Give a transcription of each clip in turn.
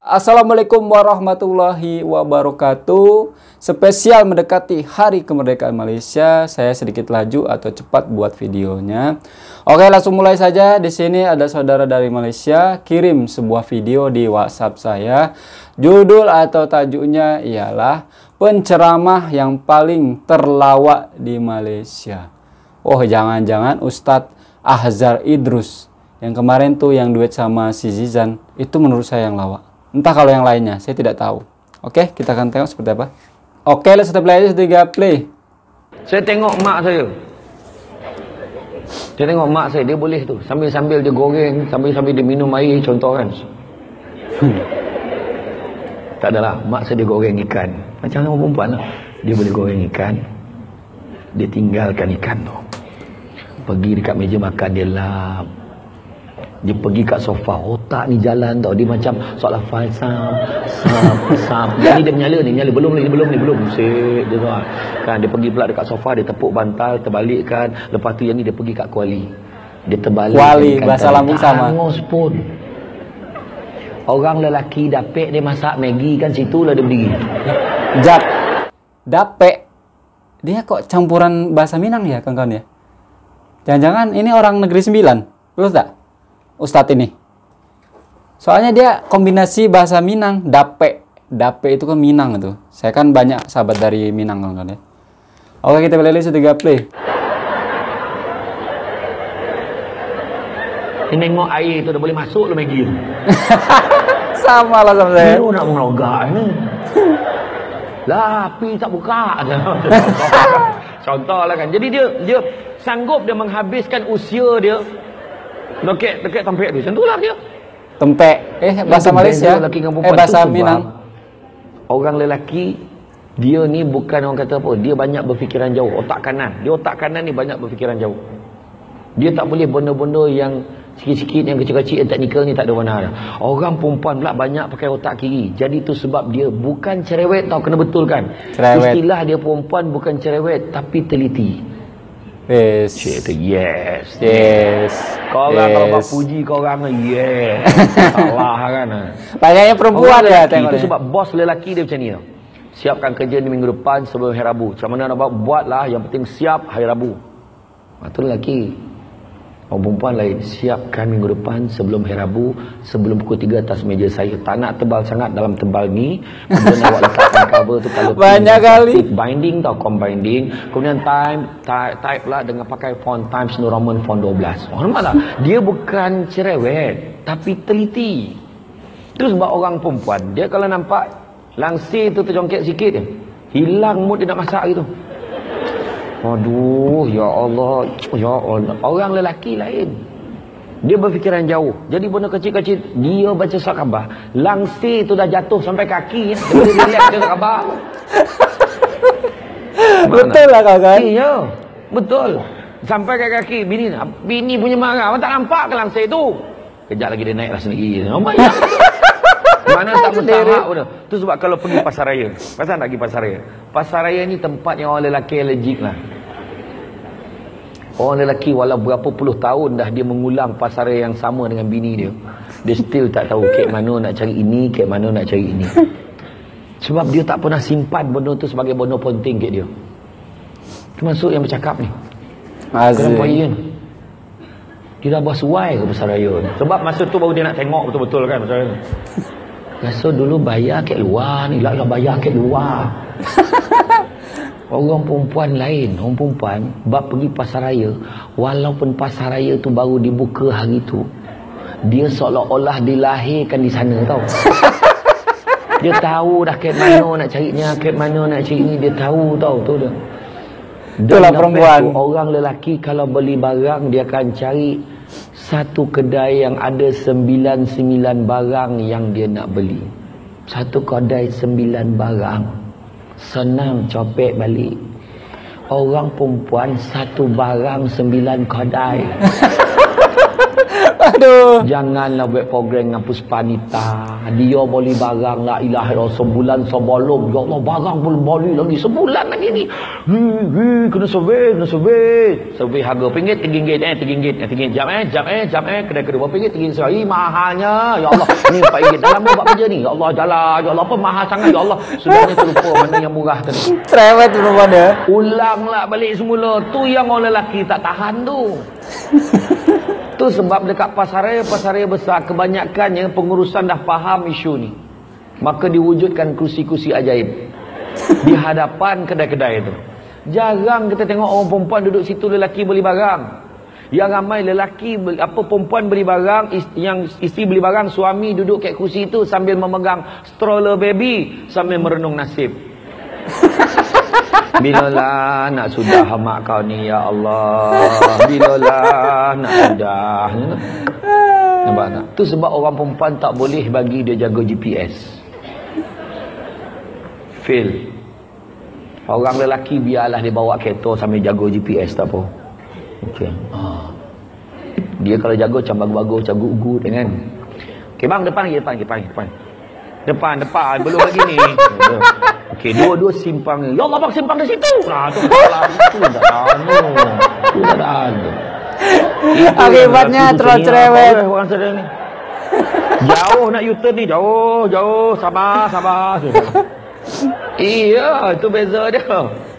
Assalamualaikum warahmatullahi wabarakatuh. Spesial mendekati Hari Kemerdekaan Malaysia, saya sedikit laju atau cepat buat videonya. Oke, langsung mulai saja. Di sini ada saudara dari Malaysia kirim sebuah video di WhatsApp saya. Judul atau tajuknya ialah penceramah yang paling terlawak di Malaysia. Oh, jangan-jangan Ustadz Ahzar Idrus yang kemarin tuh yang duet sama si Zizan, itu menurut saya yang lawak. Entah kalau yang lainnya, saya tidak tahu. Oke, kita akan tengok seperti apa. Oke, let's play aja, 3 play. Saya tengok mak saya. Saya tengok mak saya, dia boleh tu. Sambil-sambil dia goreng, sambil-sambil dia minum air, contoh kan. Tak adalah, mak saya dia goreng ikan. Macam orang perempuan lah. Dia boleh goreng ikan. Dia tinggalkan ikan tu. Pergi dekat meja makan, dia lap. Dia pergi kat sofa, otak ni jalan tau. Dia macam soalan falsam, sam. Yang ni dia menyala ni, belum. Sik dia tu kan. Dia pergi pula dekat sofa, dia tepuk bantal, terbalikkan. Lepas tu yang ni dia pergi kat kuali. Dia terbalik. Kuali, bahasa Lampung sama. Angus pun. Orang lelaki dapek dia masak Maggi kan, situlah dia berdiri. Jap. Dapek. Dia kok campuran bahasa Minang ya, kawan-kawan ya? Jangan-jangan ini orang Negeri Sembilan. Betul tak? Ustadz ini. Soalnya dia kombinasi bahasa Minang, dape. Dape itu kan Minang itu. Saya kan banyak sahabat dari Minang kan ya. Oke, kita play 3 play. Dia nengok air tu dah boleh masuk lu Maggi. Sama lah sama saya. Dia nak mengelogak ni. Lah, api tak buka. Contoh lah kan. Jadi dia sanggup dia menghabiskan usia dia dekat tempek tu. Macam tu lah dia. Tempek. Bahasa Malaysia. Bahasa Minang. Orang lelaki, dia ni bukan orang kata apa. Dia banyak berfikiran jauh. Otak kanan. Dia otak kanan ni banyak berfikiran jauh. Dia tak boleh benda-benda yang sikit-sikit, yang kecil-kecil, yang teknikal ni tak ada warna dah. Orang perempuan pula banyak pakai otak kiri. Jadi tu sebab dia bukan cerewet tau. Kena betulkan. Cerewet. Istilah dia perempuan bukan cerewet, tapi teliti. Yes. Cik tu yes. Kau orang kalau buat puji kau orang yes. Salah kan. Banyaknya perempuan ya tengok. Itu sebab bos lelaki dia macam ni tau. Siapkan kerja ni minggu depan sebelum hari Rabu. Macam mana nak buatlah, yang penting siap hari Rabu. Itu lelaki. Orang perempuan lain, siapkan minggu depan sebelum hari Rabu, sebelum pukul 3 atas meja saya. Tak nak tebal sangat dalam tebal ni. Kemudian awak letakkan cover tu kalau banyak kali binding tau, binding. Kemudian type lah dengan pakai font Times New Roman font 12. Orang nampak tak? Dia bukan cerewet, tapi teliti. Itu sebab orang perempuan, dia kalau nampak langsir tu terjongkit sikit je, hilang mood dia nak masak gitu. Aduh, ya Allah. Orang lelaki lain. Dia berfikiran jauh. Jadi benda kecil-kecil, dia baca surat khabar. Langsir tu dah jatuh sampai kaki. Dia boleh relax baca surat khabar. Betul lah kawan-kawan. Iya, betul. Sampai ke kaki. Bini punya marah. Awak tak nampak ke langsir tu? Kejap lagi dia naiklah sendiri. Nampak ya? Mana tak mustahak pun. Tu sebab kalau pergi pasar raya. Pasal nak pergi pasar raya. Pasar raya ni tempat yang orang lelaki allergic lah. Orang lelaki walau berapa puluh tahun dah dia mengulang pasar raya yang sama dengan bini dia. Dia still tak tahu kek mana nak cari ini, kek mana nak cari ini. Sebab dia tak pernah simpan benda tu sebagai benda penting kek dia. Termasuk yang bercakap ni. Kenapa dia ni? Dia dah bersuai ke pasar raya ni. Sebab masa tu baru dia nak tengok betul-betul kan pasar raya ni. Rasa dulu bayar kat luar ni, lah bayar kat luar. Orang perempuan lain, orang perempuan bab pergi pasar raya, walaupun pasar raya tu baru dibuka hari tu, dia seolah-olah dilahirkan di sana tau. Dia tahu dah kat mana nak carinya, kat mana nak cari ni, dia tahu tau tu dia. Itulah perempuan. Tu, orang lelaki kalau beli barang dia akan cari satu kedai yang ada 99 barang yang dia nak beli. Satu kedai 9 barang. Senang copek balik. Orang perempuan satu barang 9 kedai. Aduh. Janganlah buat program dengan Puspanita. Dia beli barang la ilaha illallah sebulan sebelum. Ya Allah, barang belum beli lagi sebulan lagi ni. Kena survey. Survey harga RM1, RM3, jam kedai kedua RM1, RM3. Mahalnya. Ya Allah, ni RM4. Dah lama buat kerja ni. Ya Allah, jalan. Ya Allah, apa mahal sangat. Ya Allah, sudahnya terlupa mana yang murah tadi. Cerewet perempuan dia. Ulanglah balik semula. Tu yang orang lelaki tak tahan tu. Tu sebab dekat pasaraya besar kebanyakannya pengurusan dah faham isu ni. Maka diwujudkan kursi-kursi ajaib di hadapan kedai-kedai itu. Jarang kita tengok orang perempuan duduk situ lelaki beli barang. Yang ramai lelaki perempuan beli barang, yang isteri beli barang, suami duduk kat kursi itu sambil memegang stroller baby sambil merenung nasib. Bilalah nak sudah mak kau ni ya Allah. Bilalah nak sudah. Nampak tak? Tu sebab orang perempuan tak boleh bagi dia jaga GPS. Fail. Orang lelaki biarlah dia bawa kereta sambil jaga GPS, tak apa. Okey. Dia kalau jaga macam bagus-bagus, macam good kan. Okey bang, depan. Depan. Belum lagi ni. Okey, dua-dua simpang ni. Ya Allah, bang simpang di situ. Nah, tu salah. Itu dah ada. Akibatnya terlalu cerewet. Orang sedang ni. Jauh nak U-turn ni. Jauh. Sabar. Iya, itu beza dia.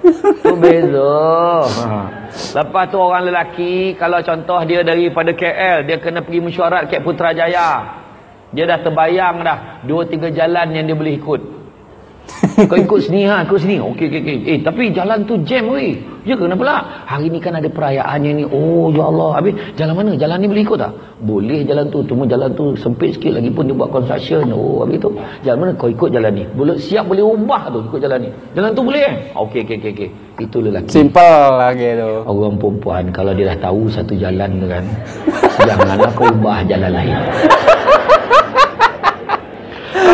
Itu beza. Lepas tu orang lelaki, kalau contoh dia daripada KL, dia kena pergi mesyuarat kat Putrajaya. Dia dah terbayang dah 2-3 jalan yang dia boleh ikut. Kau ikut sini ikut sini. Okey. Tapi jalan tu jam weh. Ya kenapa pula? Hari ni kan ada perayaannya ni. Oh ya Allah. Habis jalan mana? Jalan ni boleh ikut tak? Boleh jalan tu. Cuma jalan tu sempit sikit lagi pun dia buat construction. Oh habis tu. Jalan mana? Kau ikut jalan ni. Siap boleh ubah tu ikut jalan ni. Jalan tu boleh Okey. Itu lelaki. Simple lagi tu. Orang perempuan kalau dia dah tahu satu jalan tu kan. Janganlah kau ubah jalan lain.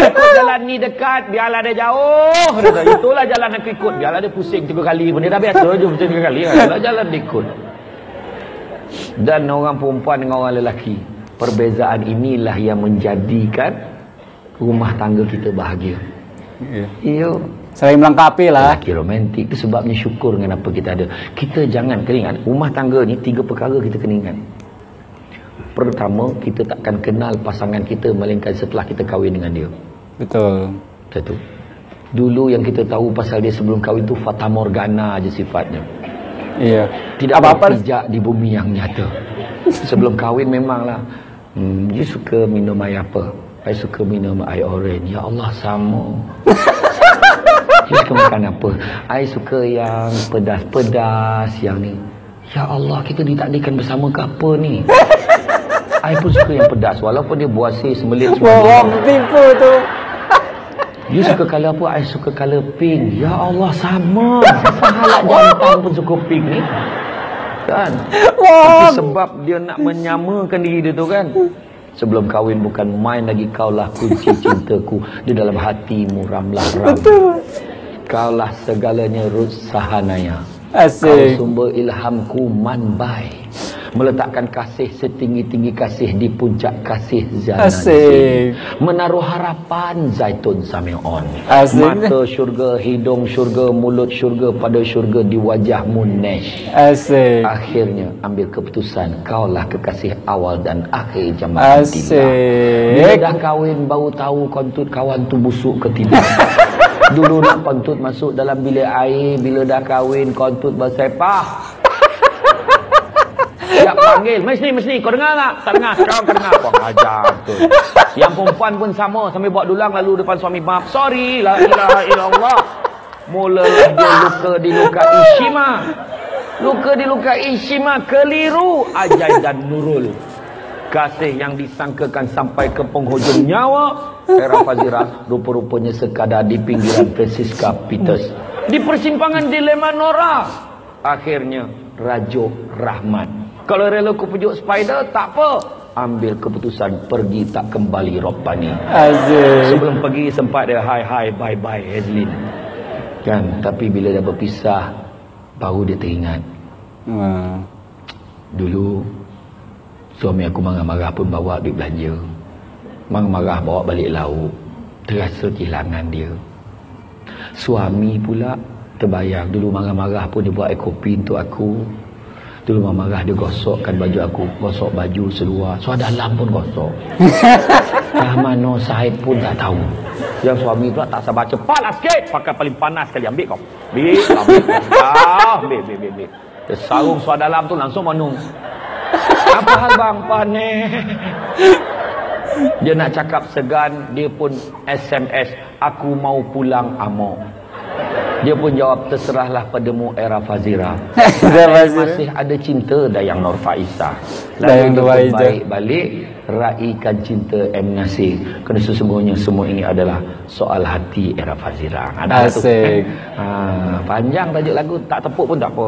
Ikut jalan ni dekat, biarlah dia jauh. Itulah jalan aku ikut. Biarlah dia pusing 3 kali pun. Dia dah biasa je pusing 3 kali. Itulah jalan dia ikut. Dan orang perempuan dengan orang lelaki, perbezaan inilah yang menjadikan rumah tangga kita bahagia. Ya. Saling melengkapi lah. Lelaki romantik itu sebabnya syukur dengan apa kita ada. Kita jangan kena ingat, rumah tangga ni 3 perkara kita kena ingat. Pertama, kita takkan kenal pasangan kita melainkan setelah kita kahwin dengan dia. Betul. Satu. Dulu yang kita tahu pasal dia sebelum kahwin tu fata morgana aja sifatnya. Iya. Tidak apa-apa pijak di bumi yang nyata. Sebelum kahwin memanglah. Dia suka minum air apa? Saya suka minum air orange. Ya Allah, sama. Dia suka makan apa? Saya suka yang pedas-pedas yang ni. Ya Allah, kita ditakdirkan bersama ke apa ni? I pun suka yang pedas. Walaupun dia buasir, sembelit semua. Bohong, tipu tu. Dia suka colour apa? I suka colour pink. Ya Allah, sama. Pahala jantan pun suka pink ni. Kan? Tapi sebab dia nak menyamakan diri dia tu kan. Sebelum kahwin bukan main lagi. Kaulah kunci cintaku. Di dalam hatimu ramlah ram. Kaulah segalanya Ruth Sahanaya. Asik. Kau sumber ilhamku manbai. Meletakkan kasih setinggi-tinggi kasih di puncak kasih Zainal. Asik. Menaruh harapan Zaitun Samion. Asik. Mata syurga, hidung syurga, mulut syurga, pada syurga di wajahmu Nesh. Asik. Akhirnya ambil keputusan, kaulah kekasih awal dan akhir jamaah. Asik. Bila dah kahwin baru tahu kontut kawan tu busuk ke tidak. Dulu nak kontut masuk dalam bilik air, bila dah kahwin kontut bersepah. Siap panggil, mesti kau dengar tak? Tak dengar, sekarang kau dengar. Kau ajar tu. Yang perempuan pun sama, sambil bawa dulang lalu depan suami, maaf, sorry, la ilaha illallah. Mulalah dia luka di luka Ishima. Luka di luka Ishima, keliru Ajai dan Nurul. Kasih yang disangkakan sampai ke penghujung nyawa. Era Fazira rupa-rupanya sekadar di pinggiran Francisca Peters. Di persimpangan dilema Nora. Akhirnya Rajo Rahmat. Kalau rela ku pujuk spider, tak apa. Ambil keputusan pergi tak kembali Robbani. Aziz. Sebelum pergi sempat dia hi bye Hazlin. Kan, tapi bila dah berpisah baru dia teringat. Dulu Suami aku marah-marah pun bawa duit belanja. Marah-marah bawa balik lauk. Terasa kehilangan dia. Suami pula terbayang. Dulu marah-marah pun dia buat air kopi untuk aku. Dulu marah-marah dia gosokkan baju aku. Gosok baju seluar. Suara dalam pun gosok. Rahmano Said pun tak tahu. Yang suami pula tak sabar. Cepatlah sikit. Pakai paling panas sekali. Ambil kau. Ambil. Dia sarung suara dalam tu langsung manung. Apa hal bang? Panik. Dia nak cakap segan. Dia pun SMS. Aku mau pulang amok. Dia pun jawab, terserahlah padamu era Fazira. Masih ada cinta Dayang Nur Faizah. Lalu dia pun baik balik, raikan cinta M. Nasir. Kerana sesungguhnya semua ini adalah soal hati era Fazira. Ada asik. Panjang tajuk lagu, tak tepuk pun tak apa.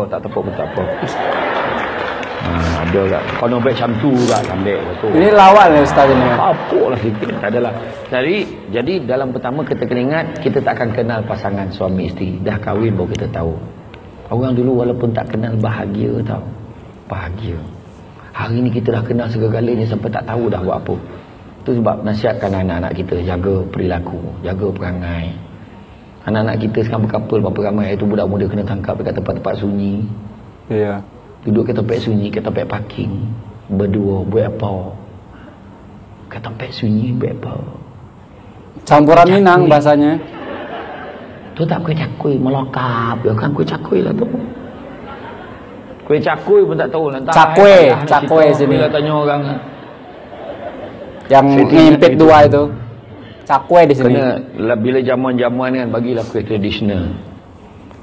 Ada tak. Kalau baik macam tu tak ambil tu. Ini lawan lah Ustaz ini. Apa lah sikit. Tak adalah. Jadi dalam pertama kita kena ingat, kita tak akan kenal pasangan suami isteri. Dah kahwin baru kita tahu. Orang dulu walaupun tak kenal bahagia tau. Bahagia. Hari ni kita dah kenal segala-galanya sampai tak tahu dah buat apa. Tu sebab nasihatkan anak-anak kita jaga perilaku, jaga perangai. Anak-anak kita sekarang berkapal berapa ramai. Itu budak muda kena tangkap dekat tempat-tempat sunyi. Ya. Duduk kat tempat sunyi, kat tempat parking. Berdua, buat apa? Kat tempat sunyi, buat apa? Campuran Minang bahasanya. Tu tak kuih cakui, melokap. Ya kan kuih cakui lah tu. Kuih cakui pun tak tahu lah. Cakui sini. Bila tanya orang. Yang ngimpit dua itu. Cakui di sini. Kena, bila jamuan-jamuan kan, bagilah kuih tradisional.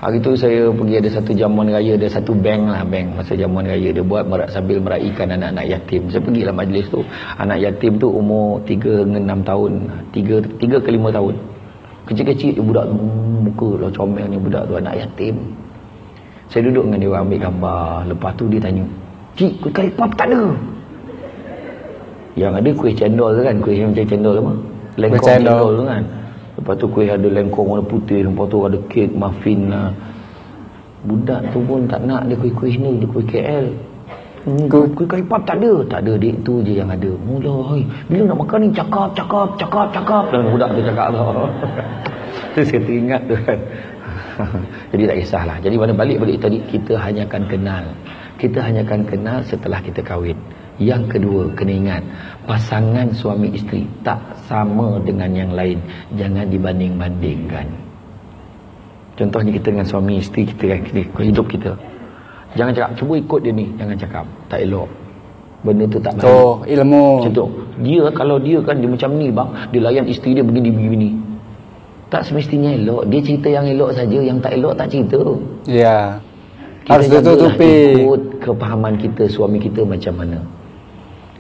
Hari tu saya pergi ada satu jamuan raya, ada satu bank masa jamuan raya dia buat sambil meraihkan anak-anak yatim. Saya pergilah majlis tu. Anak yatim tu umur 3 ke 6 tahun, 3 ke 5 tahun. Kecil-kecil dia budak tu, muka lah comel ni budak tu, anak yatim. Saya duduk dengan dia orang ambil gambar. Lepas tu dia tanya, "Cik, kuih kari pap tak ada?" Yang ada kuih cendol tu kan, kuih macam cendol apa? Lengkong cendol tu kan. Lepas tu kuih ada lengkong warna putih. Lepas tu ada kek, muffin lah. Budak tu pun tak nak dia kuih-kuih ni. Dia kuih KL. Kuih kari pap tak ada. Tak ada, dek tu je yang ada. Mula, bila nak makan ni cakap. Dan budak tu cakap lah. Tu saya teringat tu kan. Jadi tak kisahlah. Jadi mana balik tadi, kita hanya akan kenal. Kita hanya akan kenal setelah kita kahwin. Yang kedua, kena ingat, pasangan suami isteri tak sama dengan yang lain. Jangan dibanding-bandingkan. Contohnya kita dengan suami isteri kita, hidup kita. Jangan cakap, cuba ikut dia ni. Jangan cakap, tak elok. Benda tu tak baik. Ilmu. Contoh, kalau dia kan dia macam ni bang, dia layan isteri dia begini. Tak semestinya elok. Dia cerita yang elok saja, yang tak elok tak cerita. Ya. Harus tutupi. Ikut kepahaman kita, suami kita macam mana.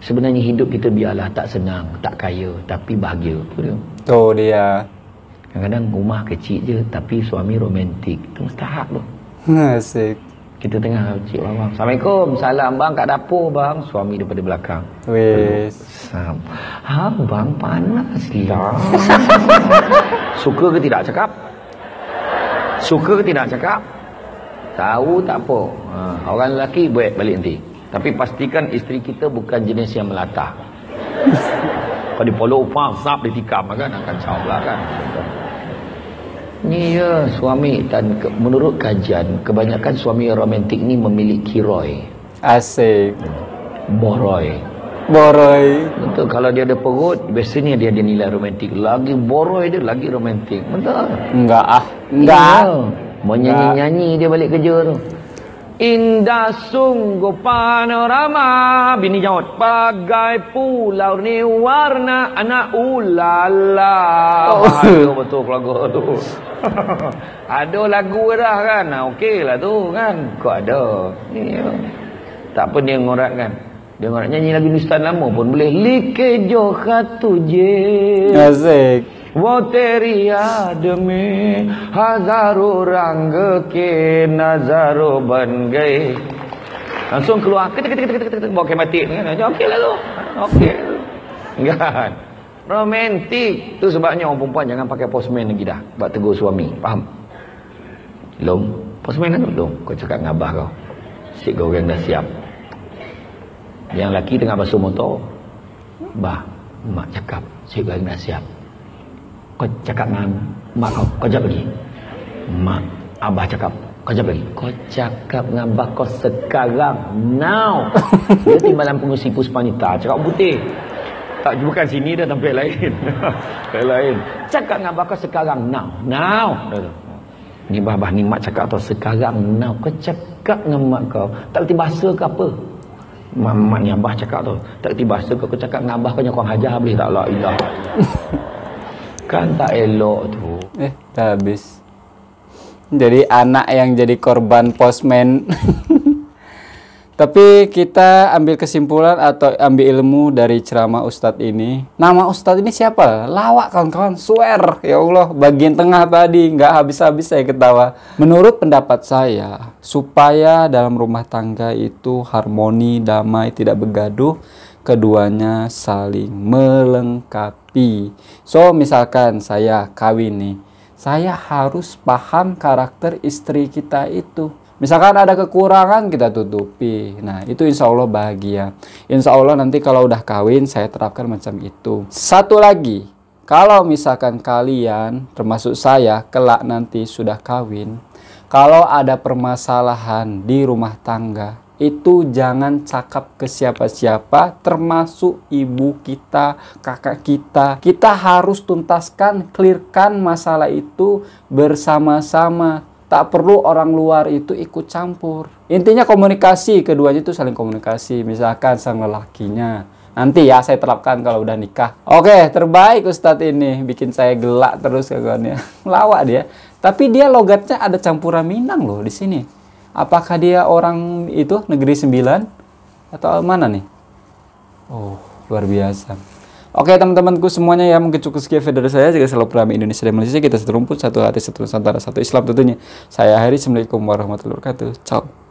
Sebenarnya hidup kita biarlah tak senang, tak kaya, tapi bahagia. Tu dia. Kadang-kadang rumah kecil je, tapi suami romantik. Itu mustahak tu. Asik. Kita tengah cik bang. Assalamualaikum. Salam bang kat dapur bang. Suami daripada belakang. Wes. Bang panas lah. Suka ke tidak cakap? Suka ke tidak cakap? Tahu tak apa. Orang lelaki buat balik nanti. Tapi pastikan isteri kita bukan jenis yang melatah. Kalau dia follow zap dia tikam kan, akan caw pula kan. Ni ya suami, dan menurut kajian kebanyakan suami romantik ni memiliki Roy. Asik. Boroi. Betul, kalau dia ada perut biasanya dia ada nilai romantik. Lagi boroi dia lagi romantik. Betul? Enggak. Menyanyi-nyanyi dia balik kerja tu. Indah sungguh panorama, bini jawab, bagai pulau ni warna anak ulala. Betul lagu tu. Ada lagu dah kan. Okey lah tu kan. Kok ada. Tak apa dia ngorat kan. Dia ngorat nyanyi lagu Hindustan lama pun boleh. Like jo khatu je. Asik. वो तेरी याद में हजारों रंग के नजारों बन गए. Langsung keluar ketik bawa kematik kan. Okey lah tu. Okey. Kan. Romantik. Tu sebabnya orang perempuan jangan pakai postman lagi dah. Buat tegur suami. Faham? Long. Postman lah tu. Long. Kau cakap dengan abah kau. Sik goreng dah siap. Yang laki tengah basuh motor. Bah, mak cakap, saya goreng dah siap. Kau cakap dengan mak kau jawab lagi. Mak, abah cakap, kau jawab lagi. Kau cakap dengan abah kau sekarang, now. Dia timbalan pengusi Puspanita, cakap putih. Tak, bukan sini dah, tempat lain. Tempat lain. Cakap dengan abah kau sekarang, now. Now. Ni bah ni mak cakap tau sekarang, now. Kau cakap dengan mak kau, tak reti bahasa ke apa? Mak ni abah cakap tu, tak reti bahasa kau cakap dengan abah kau nyokong hajar boleh tak? La ilah. Kan tak elok tu. Dah habis. Jadi anak yang jadi korban postman. Tapi kita ambil kesimpulan atau ambil ilmu dari ceramah Ustadz ini. Nama Ustadz ini siapa? Lawak kawan-kawan, swear. Ya Allah, bagian tengah tadi nggak habis-habis saya ketawa. Menurut pendapat saya, supaya dalam rumah tangga itu harmoni, damai, tidak bergaduh, keduanya saling melengkapi. So, misalkan saya kawin nih, saya harus paham karakter istri kita itu. Misalkan ada kekurangan, kita tutupi. Nah, itu insya Allah bahagia. Insya Allah nanti kalau udah kawin, saya terapkan macam itu. Satu lagi, kalau misalkan kalian, termasuk saya, kelak nanti sudah kawin, kalau ada permasalahan di rumah tangga, itu jangan cakap ke siapa-siapa, termasuk ibu kita, kakak kita. Kita harus tuntaskan, clearkan masalah itu bersama-sama. Tak perlu orang luar itu ikut campur. Intinya komunikasi, keduanya itu saling komunikasi. Misalkan sang lelakinya, nanti ya saya terapkan kalau udah nikah. Oke, terbaik Ustadz ini, bikin saya gelak terus kawannya. Lawak dia. Tapi dia logatnya ada campuran Minang loh di sini. Apakah dia orang itu Negeri 9 atau mana nih? Oh, luar biasa. Oke teman-temanku semuanya ya, mungkin cukup sekian video dari saya. Jika selalu beramai Indonesia dan Malaysia, kita satu rumput, satu hati, satu Nusantara, satu Islam tentunya. Saya akhiri. Assalamualaikum warahmatullahi wabarakatuh. Ciao.